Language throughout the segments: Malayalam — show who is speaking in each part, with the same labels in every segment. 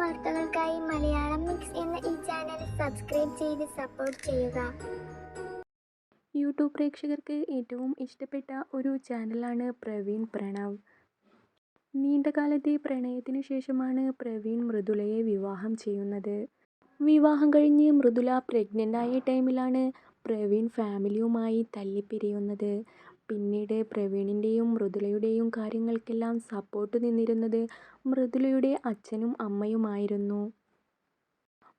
Speaker 1: വാർത്തകൾക്കായി മലയാളം മിക്സ് എന്ന ഈ ചാനൽ സബ്സ്ക്രൈബ് ചെയ്ത് സപ്പോർട്ട് ചെയ്യുക.
Speaker 2: യൂട്യൂബ് പ്രേക്ഷകർക്ക് ഏറ്റവും ഇഷ്ടപ്പെട്ട ഒരു ചാനലാണ് പ്രവീൺ പ്രണവ്. നീണ്ടകാലത്തെ പ്രണയത്തിനു ശേഷമാണ് പ്രവീൺ മൃദുലയെ വിവാഹം ചെയ്യുന്നത്. വിവാഹം കഴിഞ്ഞ് മൃദുല പ്രഗ്നൻ്റ് ആയ ടൈമിലാണ് പ്രവീൺ ഫാമിലിയുമായി തല്ലിപ്പിരിയുന്നത്. പിന്നീട് പ്രവീണിൻ്റെയും മൃദുലയുടെയും കാര്യങ്ങൾക്കെല്ലാം സപ്പോർട്ട് നിന്നിരുന്നത് മൃദുലയുടെ അച്ഛനും അമ്മയുമായിരുന്നു.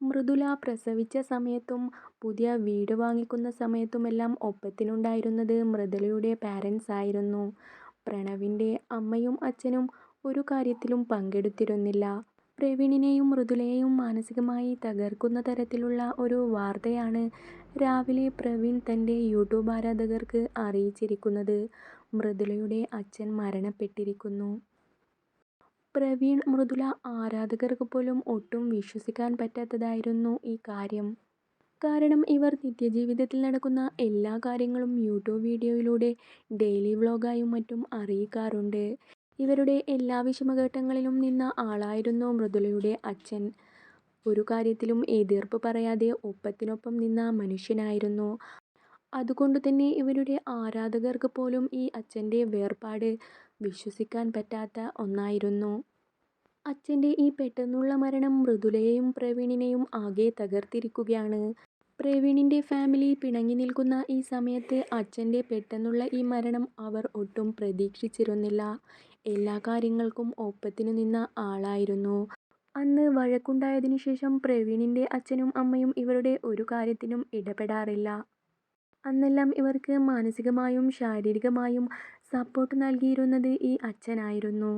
Speaker 2: മൃദുല പ്രസവിച്ച സമയത്തും പുതിയ വീട് വാങ്ങിക്കുന്ന സമയത്തുമെല്ലാം ഒപ്പത്തിനുണ്ടായിരുന്നത് മൃദുലയുടെ പാരൻസ് ആയിരുന്നു. പ്രണവിൻ്റെ അമ്മയും അച്ഛനും ഒരു കാര്യത്തിലും പങ്കെടുത്തിരുന്നില്ല. പ്രവീണിനെയും മൃദുലയെയും മാനസികമായി തകർക്കുന്ന തരത്തിലുള്ള ഒരു വാർത്തയാണ് രാവിലെ പ്രവീൺ തൻ്റെ യൂട്യൂബ് ആരാധകർക്ക് അറിയിച്ചിരിക്കുന്നത്. മൃദുലയുടെ അച്ഛൻ മരണപ്പെട്ടിരിക്കുന്നു. പ്രവീൺ മൃദുല ആരാധകർക്ക് പോലും ഒട്ടും വിശ്വസിക്കാൻ പറ്റാത്തതായിരുന്നു ഈ കാര്യം. കാരണം ഇവർ നിത്യജീവിതത്തിൽ നടക്കുന്ന എല്ലാ കാര്യങ്ങളും യൂട്യൂബ് വീഡിയോയിലൂടെ ഡെയിലി വ്ലോഗായും മറ്റും അറിയിക്കാറുണ്ട്. ഇവരുടെ എല്ലാ വിഷമഘട്ടങ്ങളിലും നിന്ന ആളായിരുന്നു മൃദുലയുടെ അച്ഛൻ. ഒരു കാര്യത്തിലും എതിർപ്പ് പറയാതെ ഒപ്പത്തിനൊപ്പം നിന്ന മനുഷ്യനായിരുന്നു. അതുകൊണ്ടു തന്നെ ഇവരുടെ ആരാധകർക്ക് പോലും ഈ അച്ഛൻ്റെ വേർപാട് വിശ്വസിക്കാൻ പറ്റാത്ത ഒന്നായിരുന്നു. അച്ഛൻ്റെ ഈ പെട്ടെന്നുള്ള മരണം മൃദുലയെയും പ്രവീണിനെയും ആകെ തകർത്തിരിക്കുകയാണ്. പ്രവീണിൻ്റെ ഫാമിലി പിണങ്ങി നിൽക്കുന്ന ഈ സമയത്ത് അച്ഛൻ്റെ പെട്ടെന്നുള്ള ഈ മരണം അവർ ഒട്ടും പ്രതീക്ഷിച്ചിരുന്നില്ല. എല്ലാ കാര്യങ്ങൾക്കും ഒപ്പത്തിനു നിന്ന ആളായിരുന്നു. അന്ന് വഴക്കുണ്ടായതിനു ശേഷം പ്രവീണിൻ്റെ അച്ഛനും അമ്മയും ഇവരുടെ ഒരു കാര്യത്തിനും ഇടപെടാറില്ല. അന്നെല്ലാം ഇവർക്ക് മാനസികമായും ശാരീരികമായും സപ്പോർട്ട് നൽകിയിരുന്നത് ഈ അച്ഛനായിരുന്നു.